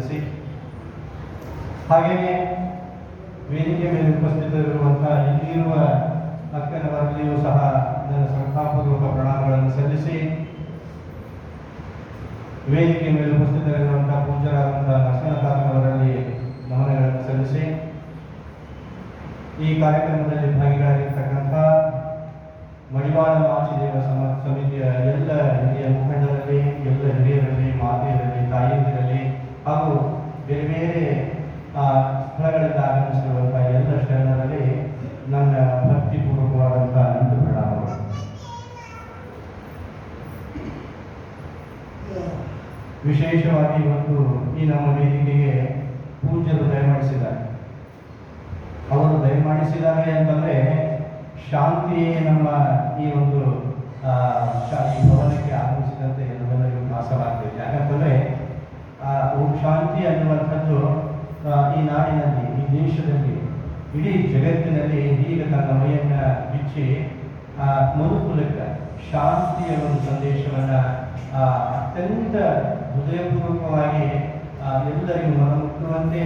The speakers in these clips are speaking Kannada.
ಸಲ್ಲಿಸಿ, ಹಾಗೆಯೇ ವೇದಿಕೆ ಮೇಲೆ ಉಪಸ್ಥಿತರಿರುವಂತಹ ಇಲ್ಲಿರುವ ಅಕ್ಕನವರಲ್ಲಿಯೂ ಸಹ ನನ್ನ ಶ್ರದ್ಧಾಪೂರ್ವಕ ಪ್ರಣಾಮಗಳನ್ನು ಸಲ್ಲಿಸಿ, ವೇದಿಕೆ ಮೇಲೆ ಉಪಸ್ಥಿತರಿರುವಂತಹ ಪೂಜ್ಯರಾದಂತಹ ನರಸಿಂಹತಾತನವರಲ್ಲಿ ನಮನಗಳನ್ನು ಸಲ್ಲಿಸಿ, ಈ ಕಾರ್ಯಕ್ರಮದಲ್ಲಿ ಭಾಗಿಯಾಗಿರ್ತಕ್ಕಂಥ ಮಡಿವಾಳ ಮಾಚಿದೇವ ಸಮಿತಿಯ ಎಲ್ಲ ಹಿರಿಯ ಮುಖಂಡರಲ್ಲಿ, ಎಲ್ಲ ಹಿರಿಯರಲ್ಲಿ, ಮಾತೆಯರಲ್ಲಿ, ತಾಯಿಯರಲ್ಲಿ ಹಾಗೂ ಬೇರೆ ಬೇರೆ ಸ್ಥಳಗಳಿಂದ ಆಗಮಿಸಿರುವಂತಹ ಎಲ್ಲ ಶರಣರಲ್ಲಿ ನನ್ನ ಭಕ್ತಿಪೂರ್ವಕವಾದಂತಹ ನಂದು ಪ್ರಣಾಮಗಳು. ವಿಶೇಷವಾಗಿ ಇವತ್ತು ಈ ನಮ್ಮ ವೇದಿಕೆಗೆ ಪೂಜ್ಯರು ದಯಮಾಡಿಸಿದ್ದಾರೆ. ಅವರು ದಯಮಾಡಿಸಿದ್ದಾರೆ ಅಂತಂದರೆ ಶಾಂತಿಯೇ ನಮ್ಮ ಈ ಒಂದು ಈ ಭವನಕ್ಕೆ ಆಗಮಿಸಿದಂತೆ ಎಲ್ಲರಿಗೂ ಭಾಸವಾಗ್ತದೆ. ಯಾಕಂತಂದರೆ ಶಾಂತಿ ಅನ್ನುವಂಥದ್ದು ಈ ನಾಡಿನಲ್ಲಿ, ಈ ದೇಶದಲ್ಲಿ, ಇಡೀ ಜಗತ್ತಿನಲ್ಲಿ ಈಗ ತನ್ನ ಮೈಯನ್ನು ಬಿಚ್ಚಿ ಮನುಕುಲಕ್ಕೆ ಶಾಂತಿಯ ಒಂದು ಸಂದೇಶವನ್ನು ಅತ್ಯಂತ ಹೃದಯಪೂರ್ವಕವಾಗಿ ಎಲ್ಲರಿಗೂ ಮನಮುಟ್ಟುವಂತೆ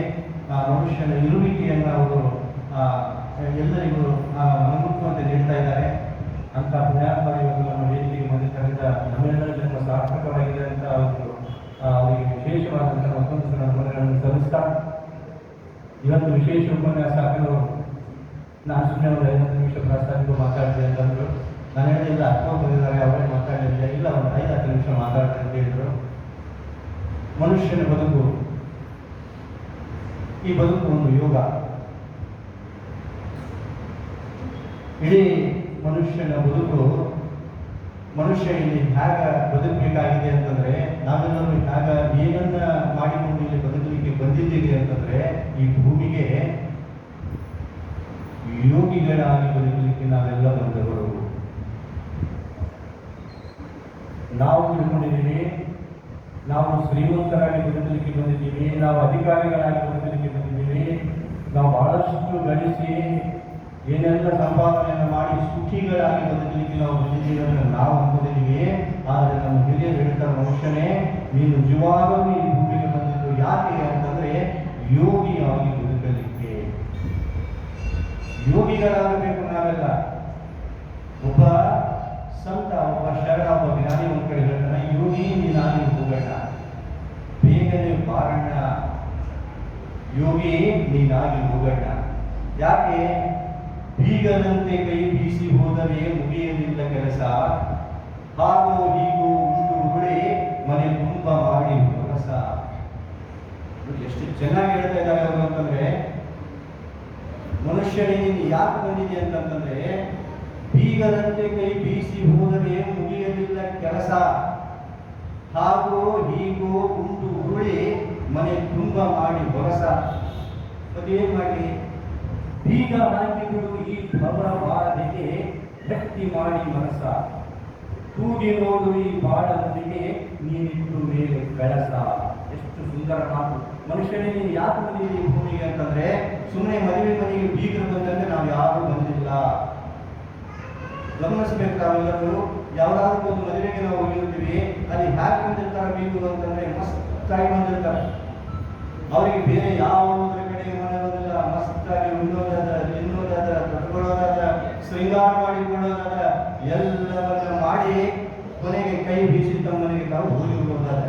ಮನುಷ್ಯನ ಇರುವಿಕೆಯನ್ನು ಅವರು ಎಲ್ಲರಿಗೂ ಮನಮುಟ್ಟುವಂತೆ ನೀಡ್ತಾ ಇದ್ದಾರೆ. ಅಂತ ಪುಣ್ಯಾತ್ಮರು ಇವತ್ತು ನಮ್ಮ ವೇದಿಕೆಗೆ ಬಂದಿದ್ದರಿಂದ ನಮ್ಮೆಲ್ಲರ ಜನ್ಮ ಸಾರ್ಥಕವಾಗಿದೆ ಅಂತ ಅವರಿಗೆ ವಿಶೇಷವಾದಂತಹ ಮತ್ತೊಂದು ಸಲ ನಮನಗಳನ್ನು ಸಲ್ಲಿಸ್ತಾ, ಇವತ್ತು ವಿಶೇಷ ಉಪನ್ಯಾಸ ಹಾಕಲು ನಾನು ಸುಮ್ಮನೆ ಒಂದು 50 ನಿಮಿಷ ಪ್ರಾಸ್ತಾವಿಕ ಮಾತಾಡಿದೆ ಅಂತಂದರು. ನಾನು ಹೇಳಿಲ್ಲ, ಅಕ್ಕ ಬಂದಿದ್ದಾರೆ ಅವರೇ ಮಾತಾಡಿಲ್ಲ, ಇಲ್ಲ ಒಂದು 5-10 ನಿಮಿಷ ಮಾತಾಡ್ತಾರೆ ಅಂತ ಹೇಳಿದರು. ಮನುಷ್ಯನ ಬದುಕು, ಈ ಬದುಕು ಒಂದು ಯೋಗ. ಇಡೀ ಮನುಷ್ಯನ ಬದುಕು, ಮನುಷ್ಯ ಇಲ್ಲಿ ಹೇಗ ಬದುಕಬೇಕಾಗಿದೆ ಅಂತಂದ್ರೆ, ನಾವೆಲ್ಲರೂ ಹೇಗ ಏನನ್ನ ಮಾಡಿಕೊಂಡು ಇಲ್ಲಿ ಬದುಕಲಿಕ್ಕೆ ಬಂದಿದ್ದೀವಿ ಅಂತಂದ್ರೆ, ಈ ಭೂಮಿಗೆ ಯೋಗಿಗಳಾಗಿ ಬದುಕಲಿಕ್ಕೆ ನಾವೆಲ್ಲ ಬಂದವರು. ನಾವು ತಿಳ್ಕೊಂಡಿದ್ದೀವಿ, ನಾವು ಶ್ರೀಮಂತರಾಗಿ ಬದುಕಲಿಕ್ಕೆ ಬಂದಿದ್ದೀವಿ, ನಾವು ಅಧಿಕಾರಿಗಳಾಗಿ ಬದುಕಲಿಕ್ಕೆ ಬಂದಿದ್ದೀವಿ, ನಾವು ಬಹಳಷ್ಟು ಗಳಿಸಿ ಏನೆಲ್ಲ ಸಂಪಾದನೆಯನ್ನು ಮಾಡಿ ಸುಖಿಗಳಾಗಿ ಬದುಕಲಿಕ್ಕೆ ನಾವು ಬಂದಿದ್ದೀವಿ ಅಂತ ನಾವು ಅಂದ್ಕೊಂಡಿದ್ದೀವಿ. ಆದರೆ ನಮ್ಮ ಹಿರಿಯರು ಹೇಳ್ತಾರೆ, ಮನುಷ್ಯನೇ ನೀನು ನಿಜವಾಗಲೂ ಈ ಭೂಮಿಗೆ ಬಂದಿದ್ದು ಯಾಕೆ ಅಂತಂದ್ರೆ ಯೋಗಿಯಾಗಿ ಬದುಕಲಿಕ್ಕೆ. ಯೋಗಿಗಳಾಗಬೇಕು ನಾವೆಲ್ಲ. ಒಬ್ಬ ಸಂತ, ಒಬ್ಬ ಶರಣ, ಒಬ್ಬ ಜ್ಞಾನಿ ಒಂದು ಕಡೆ ಹೇಳ್ತಾನೆ, ಯೋಗಿ ನೀನಾಗಿ ಹೋಗೋಣ, ಬೇಗನೆ ಬಾರಣ್ಣ, ಯೋಗಿ ನೀನಾಗಿ ಹೋಗೋಣ. ಯಾಕೆ? ಬೀಗದಂತೆ ಕೈ ಬೀಸಿ ಹೋದರೆ ಮುಗಿಯಲಿಲ್ಲ ಕೆಲಸ, ಹಾಗೂ ಹೀಗೂ ಉಂಟು ಉಗುಳಿ ಮನೆ ತುಂಬ ಮಾಡಿ ಹೊರಸ. ಎಷ್ಟು ಚೆನ್ನಾಗಿ ಹೇಳ್ತಾ ಇದ್ದಾರೆ ಅವರು ಅಂತಂದ್ರೆ, ಮನುಷ್ಯನೇ ನೀನು ಯಾಕೆ ಬಂದಿದೆ ಅಂತಂದ್ರೆ, ಬೀಗದಂತೆ ಕೈ ಬೀಸಿ ಹೋದರೆ ಮುಗಿಯಲಿಲ್ಲ ಕೆಲಸ, ಹಾಗೂ ಹೀಗೂ ಉಂಟು ಉರುಳಿ ಮನೆ ತುಂಬ ಮಾಡಿ ಹೊರಸ. ಅದೇನ್ ಮಾಡಿ? ಬೀಗ ಹಾಕಿಗಳು ಈ ಭವ ಬಾಧೆಗೆ ಭಕ್ತಿ ಮಾಡಿ ಮನಸ, ತೂಗಿ ನೋಡು ಈ ಬಾಳನಿಗೆ ನೀನಿಟ್ಟು ಮೇಲೆ ಕಳಸ. ಎಷ್ಟು ಸುಂದರ ಮಾತು. ಮನುಷ್ಯನೇ ನೀನು ಯಾಕೆ ಬಂದಿದ್ದೀವಿ ಭೂಮಿಗೆ ಅಂತಂದ್ರೆ, ಸುಮ್ಮನೆ ಮದುವೆ ಮನೆಗೆ ಬೀಗರು ಬಂದಂತೆ ನಾವು ಯಾರು ಬಂದಿಲ್ಲ. ಗಮನಿಸಬೇಕು ನಾವೆಲ್ಲರೂ. ಯಾವ್ದಾದ್ರು ಒಂದು ಮದುವೆಗೆ ನಾವು ಹೋಗಿರ್ತೀವಿ, ಅಲ್ಲಿ ಹ್ಯಾಕ್ ಬಂದಿರ್ತಾರೆ ಬೀಗರು ಅಂತಂದ್ರೆ, ಮಸ್ತಾಗಿ ಬಂದಿರ್ತಾರೆ. ಅವರಿಗೆ ಬೇರೆ ಯಾವುದ್ರ ಕಡೆ ಮನೋದಿಲ್ಲ. ಮಸ್ತಾಗಿ ಉಣ್ಣೋದಾದ, ತಿನ್ನೋದಾದ, ತೊಟ್ಕೊಳ್ಳೋದಾದ, ಶೃಂಗಾರ ಮಾಡಿಕೊಳ್ಳೋದಾದ, ಎಲ್ಲವನ್ನ ಮಾಡಿ ಕೊನೆಗೆ ಕೈ ಬೀಸಿ ತಮ್ಮ ಮನೆಗೆ ನಾವು ಹೋಗಿ ಹೋಗೋದಾದ.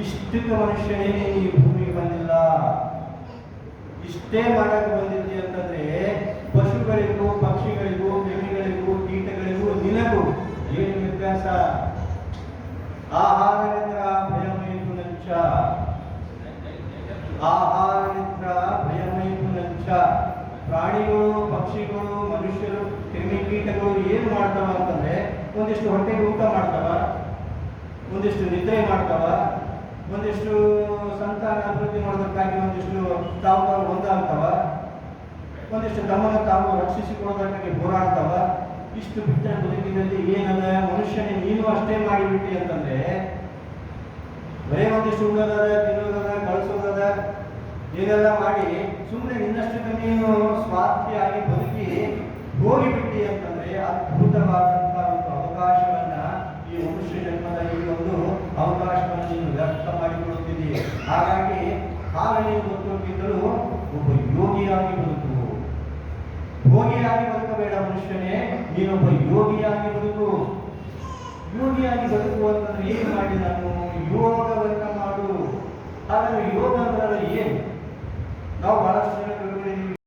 ಇಷ್ಟಕ್ಕೆ ಮನುಷ್ಯನೇ ಈ ಭೂಮಿಗೆ ಬಂದಿಲ್ಲ. ಇಷ್ಟೇ ಮಾಡಕ್ಕೆ ಬಂದಿದ್ದೆ ಅಂತಂದ್ರೆ, ಪಶುಗಳಿಗೂ, ಪಕ್ಷಿಗಳಿಗೂ, ಕ್ರಿಮಿಗಳಿಗೂ, ಕೀಟಗಳಿಗೂ ನಿನಗೂ ಏನು ವ್ಯತ್ಯಾಸ? ಆಹಾರ ನಿದ್ರ ಭಯಮೈತು ನಂಚ, ಆಹಾರ ನಿದ್ರ ಭಯಮೈತು ನಂಚ. ಪ್ರಾಣಿಗಳು, ಪಕ್ಷಿಗಳು, ಮನುಷ್ಯರು, ಕ್ರಿಮಿಕೀಟಗಳು ಏನು ಮಾಡ್ತಾವ ಅಂತಂದ್ರೆ, ಒಂದಿಷ್ಟು ಹೊಟ್ಟೆಗೆ ಊಟ ಮಾಡ್ತಾವ, ಒಂದಿಷ್ಟು ನಿದ್ರೆ ಮಾಡ್ತಾವ, ಒಂದಿಷ್ಟು ಸಂತಾನ ಅಭಿವೃದ್ಧಿ ಮಾಡೋದಕ್ಕಾಗಿ ಒಂದಿಷ್ಟು ತಾವು ಒಂದಾಗ್ತಾವ, ಒಂದಿಷ್ಟು ತಮ್ಮನ್ನು ತಾವು ರಕ್ಷಿಸಿಕೊಳ್ಳೋದಕ್ಕಾಗಿ ಹೋರಾಡ್ತಾವ. ಇಷ್ಟು ಬಿಟ್ಟ ಬದುಕಿನಲ್ಲಿ ಏನದ? ಮನುಷ್ಯನೇ ನೀನು ಅಷ್ಟೇ ಮಾಡಿಬಿಟ್ಟಿ ಅಂತಂದ್ರೆ, ಬರೇ ಒಂದಿಷ್ಟು ಉಣ್ಣೋದದ, ತಿನ್ನೋದದ, ಕಳಿಸೋದದ, ಏನೆಲ್ಲ ಮಾಡಿ ಸುಮ್ಮನೆ ನಿನ್ನಷ್ಟಕ್ಕೆ ನೀನು ಸ್ವಾರ್ಥಿಯಾಗಿ ಬದುಕಿ ಹೋಗಿಬಿಟ್ಟಿ ಅಂತಂದ್ರೆ, ಅದ್ಭುತವಾದಂತಹ ಒಂದು ಅವಕಾಶವನ್ನ, ಈ ಮನುಷ್ಯ ಜನ್ಮದ ಈ ಒಂದು ಅವಕಾಶವನ್ನು ನೀನು ವ್ಯರ್ಥ ಮಾಡಿಕೊಳ್ಳುತ್ತಿದ್ದೀಯ. ಇದೆ. ಹಾಗಾಗಿ ಕಾಲನಿ ಗೊತ್ತಿದ್ದರೂ ಒಬ್ಬ ಯೋಗಿಯಾಗಿ ಬದುಕು. ಭೋಗಿಯಾಗಿ ಬದುಕಬೇಡ ಮನುಷ್ಯನೇ, ನೀನೊಬ್ಬ ಯೋಗಿಯಾಗಿ ಬದುಕು. ಯೋಗಿಯಾಗಿ ಬದುಕು ಅಂತಂದ್ರೆ ಏನು ಮಾಡಿ ನಾನು ಯೋಗವನ್ನು